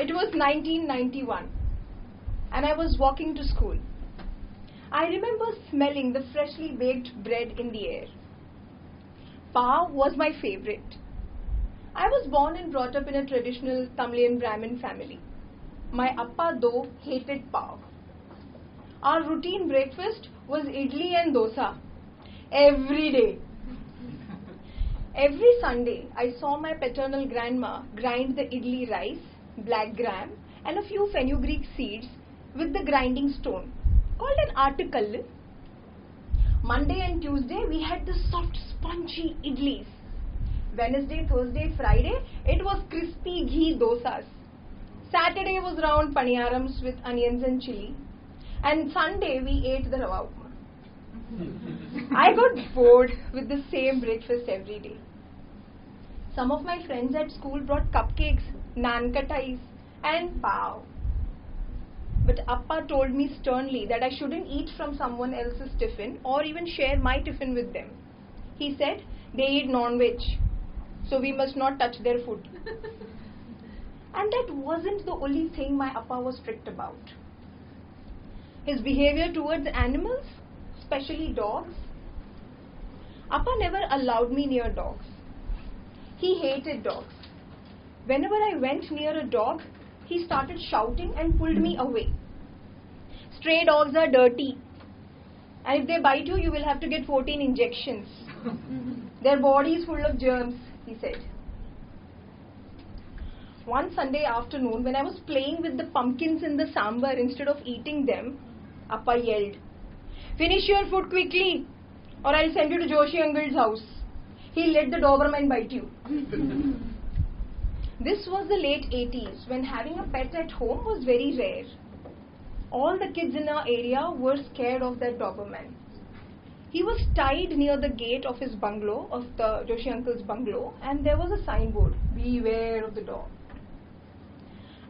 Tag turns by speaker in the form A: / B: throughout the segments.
A: It was 1991 and I was walking to school. I remember smelling the freshly baked bread in the air. Pav was my favorite. I was born and brought up in a traditional Tamilian Brahmin family. My appa though hated pav. Our routine breakfast was idli and dosa every day. Every Sunday, I saw my paternal grandma grind the idli rice, black gram, and a few fenugreek seeds with the grinding stone, called an article. Monday and Tuesday, we had the soft, spongy idlis. Wednesday, Thursday, Friday, it was crispy ghee dosas. Saturday was round paniyarams with onions and chili. And Sunday, we ate the rava upma. I got bored with the same breakfast every day. Some of my friends at school brought cupcakes, naan katais, and pav. But Appa told me sternly that I shouldn't eat from someone else's tiffin or even share my tiffin with them. He said they eat non-veg, so we must not touch their food. And that wasn't the only thing my Appa was strict about. His behavior towards animals, especially dogs. Appa never allowed me near dogs. He hated dogs. Whenever I went near a dog, he started shouting and pulled me away. Stray dogs are dirty. And if they bite you, you will have to get 14 injections. Their body is full of germs, he said. One Sunday afternoon, when I was playing with the pumpkins in the sambar instead of eating them, Appa yelled, "Finish your food quickly or I'll send you to Joshi Uncle's house. He'll let the Doberman bite you." This was the late 80s when having a pet at home was very rare. All the kids in our area were scared of that Doberman. He was tied near the gate of his bungalow, of the Joshi Uncle's bungalow, and there was a signboard, "Beware of the dog."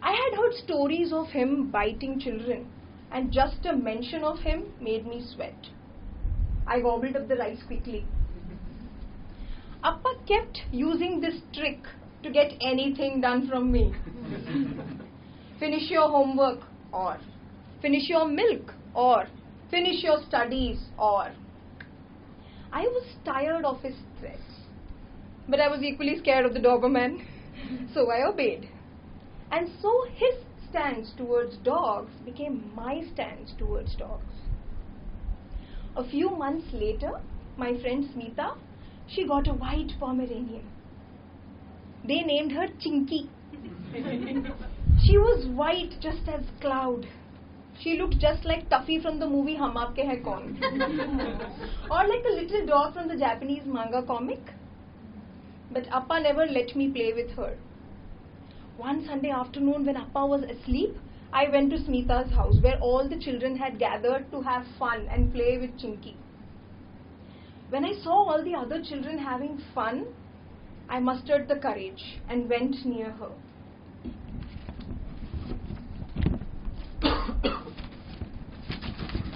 A: I had heard stories of him biting children, and just a mention of him made me sweat. I gobbled up the rice quickly. Appa kept using this trick to get anything done from me. Finish your homework, or finish your milk, or finish your studies, or. I was tired of his threats, but I was equally scared of the Doberman, so I obeyed. And so his stance towards dogs became my stance towards dogs. A few months later, my friend Smita, she got a white Pomeranian. They named her Chinky. She was white just as cloud. She looked just like Tuffy from the movie Hum Aapke Hai Kaun. Or like a little dog from the Japanese manga comic. But Appa never let me play with her. One Sunday afternoon when Appa was asleep, I went to Smita's house where all the children had gathered to have fun and play with Chinky. When I saw all the other children having fun, I mustered the courage and went near her.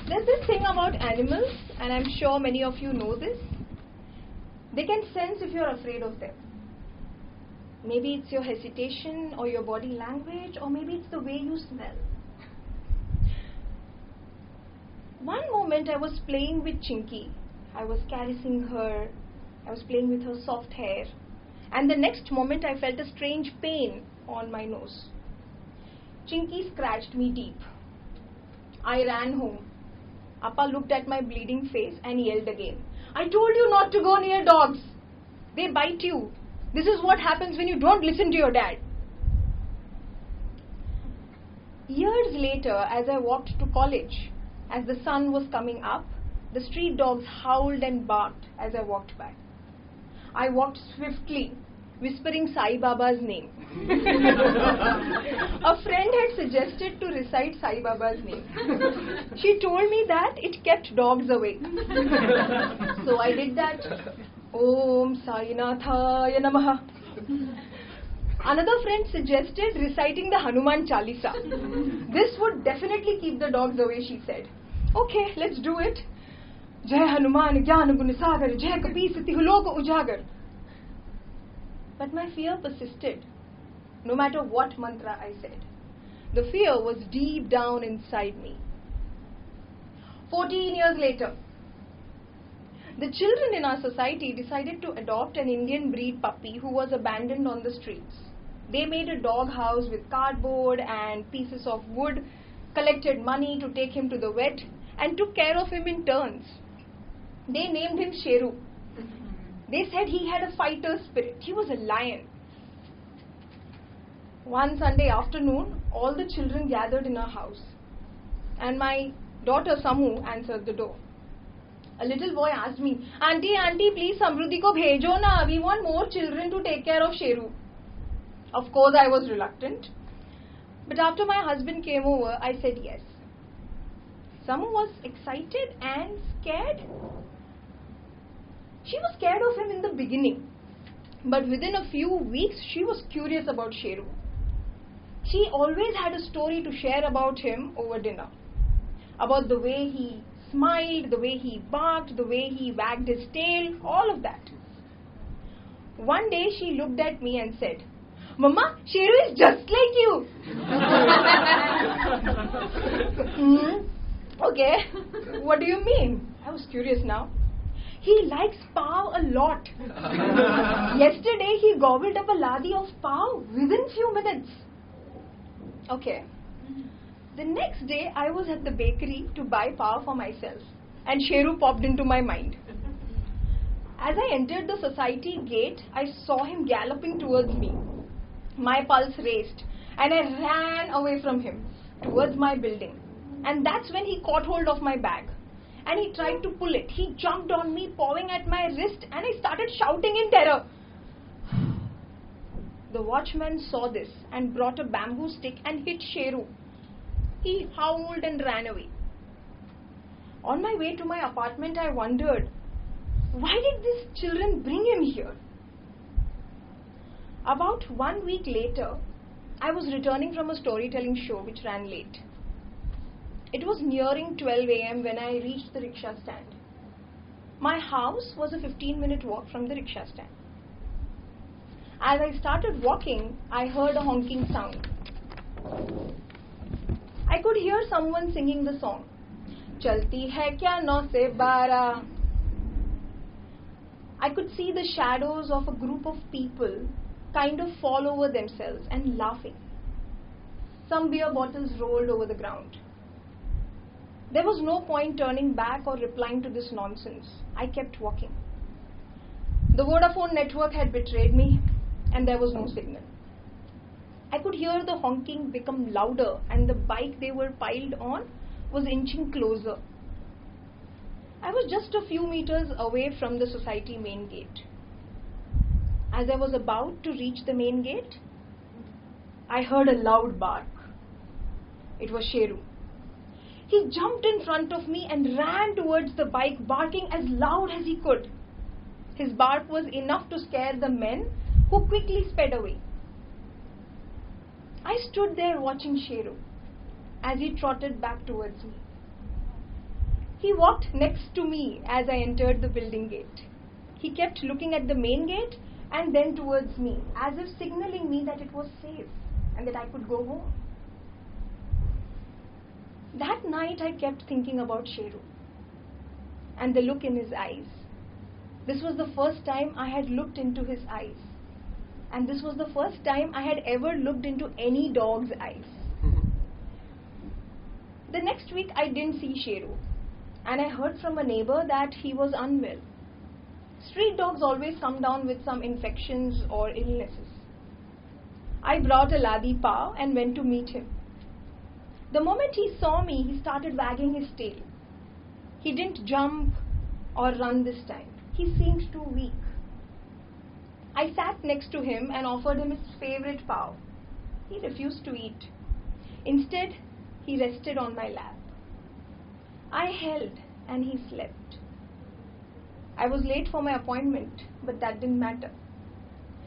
A: There's this thing about animals, and I'm sure many of you know this. They can sense if you're afraid of them. Maybe it's your hesitation or your body language, or maybe it's the way you smell. One moment I was playing with Chinky. I was caressing her. I was playing with her soft hair. And the next moment I felt a strange pain on my nose. Chinky scratched me deep. I ran home. Appa looked at my bleeding face and yelled again, "I told you not to go near dogs. They bite you. This is what happens when you don't listen to your dad." Years later, as I walked to college, as the sun was coming up, the street dogs howled and barked as I walked by. I walked swiftly, whispering Sai Baba's name. A friend had suggested to recite Sai Baba's name. She told me that it kept dogs away. So I did that. Om Sainathaya Namaha. Another friend suggested reciting the Hanuman Chalisa. This would definitely keep the dogs away, she said. Okay, let's do it. Jai Hanuman Jnana Gun Sagar, Jai Kapi Sati Lok Ujagar. But my fear persisted. no matter what mantra I said. The fear was deep down inside me. 14 years later, the children in our society decided to adopt an Indian breed puppy who was abandoned on the streets. They made a dog house with cardboard and pieces of wood, collected money to take him to the vet, and took care of him in turns. They named him Sheru. They said he had a fighter spirit. He was a lion. One Sunday afternoon, all the children gathered in our house, and my daughter Samu answered the door. A little boy asked me, Auntie, please Samruddhi ko bhejo na. We want more children to take care of Sheru. Of course, I was reluctant. But after my husband came over, I said yes. Samu was excited and scared. She was scared of him in the beginning. But within a few weeks, she was curious about Sheru. She always had a story to share about him over dinner. About the way he smiled, the way he barked, the way he wagged his tail, all of that. One day she looked at me and said, Mama, Sheru is just like you. Okay, what do you mean? I was curious now. He likes pav a lot. Yesterday he gobbled up a Laadi of pav within few minutes. Okay. The next day I was at the bakery to buy pav for myself, and Sheru popped into my mind. As I entered the society gate, I saw him galloping towards me. My pulse raced, and I ran away from him towards my building. And that's when he caught hold of my bag, and he tried to pull it. He jumped on me, pawing at my wrist, and I started shouting in terror. The watchman saw this and brought a bamboo stick and hit Sheru. He howled and ran away. On my way to my apartment, I wondered, why did these children bring him here? About 1 week later, I was returning from a storytelling show which ran late. It was nearing 12 a.m. when I reached the rickshaw stand. My house was a 15-minute walk from the rickshaw stand. As I started walking, I heard a honking sound. I could hear someone singing the song, Chalti hai kya 9 se 12. I could see the shadows of a group of people kind of fall over themselves and laughing. Some beer bottles rolled over the ground. There was no point turning back or replying to this nonsense. I kept walking. The Vodafone network had betrayed me, and there was no signal. I could hear the honking become louder, and the bike they were piled on was inching closer. I was just a few meters away from the society main gate. As I was about to reach the main gate, I heard a loud bark. It was Sheru. He jumped in front of me and ran towards the bike, barking as loud as he could. His bark was enough to scare the men, who quickly sped away. I stood there watching Sheru as he trotted back towards me. He walked next to me as I entered the building gate. He kept looking at the main gate and then towards me, as if signaling me that it was safe and that I could go home. That night I kept thinking about Sheru and the look in his eyes. This was the first time I had looked into his eyes. And this was the first time I had ever looked into any dog's eyes. The next week I didn't see Sheru, and I heard from a neighbor that he was unwell. Street dogs always come down with some infections or illnesses. I brought a Laadi paw and went to meet him. The moment he saw me, he started wagging his tail. He didn't jump or run this time. He seemed too weak. I sat next to him and offered him his favorite pav. He refused to eat. Instead, he rested on my lap. I held and he slept. I was late for my appointment, but that didn't matter.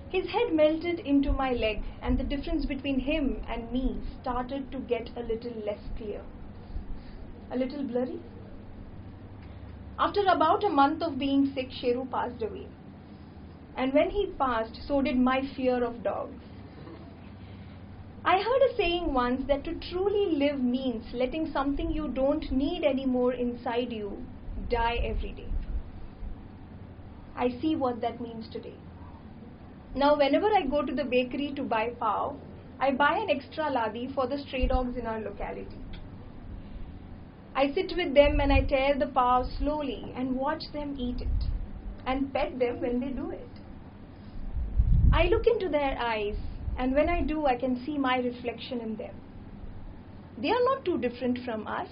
A: His head melted into my leg, and the difference between him and me started to get a little less clear. A little blurry. After about a month of being sick, Sheru passed away. And when he passed, so did my fear of dogs. I heard a saying once that to truly live means letting something you don't need anymore inside you die every day. I see what that means today. Now, whenever I go to the bakery to buy pav, I buy an extra Laadi for the stray dogs in our locality. I sit with them and I tear the pav slowly and watch them eat it and pet them when they do it. I look into their eyes, and when I do, I can see my reflection in them. They are not too different from us,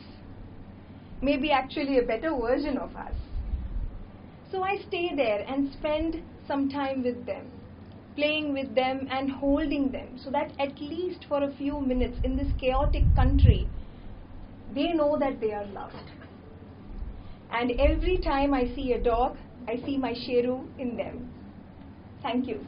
A: maybe actually a better version of us. So I stay there and spend some time with them, playing with them and holding them, so that at least for a few minutes in this chaotic country, they know that they are loved. And every time I see a dog, I see my Sheru in them. Thank you.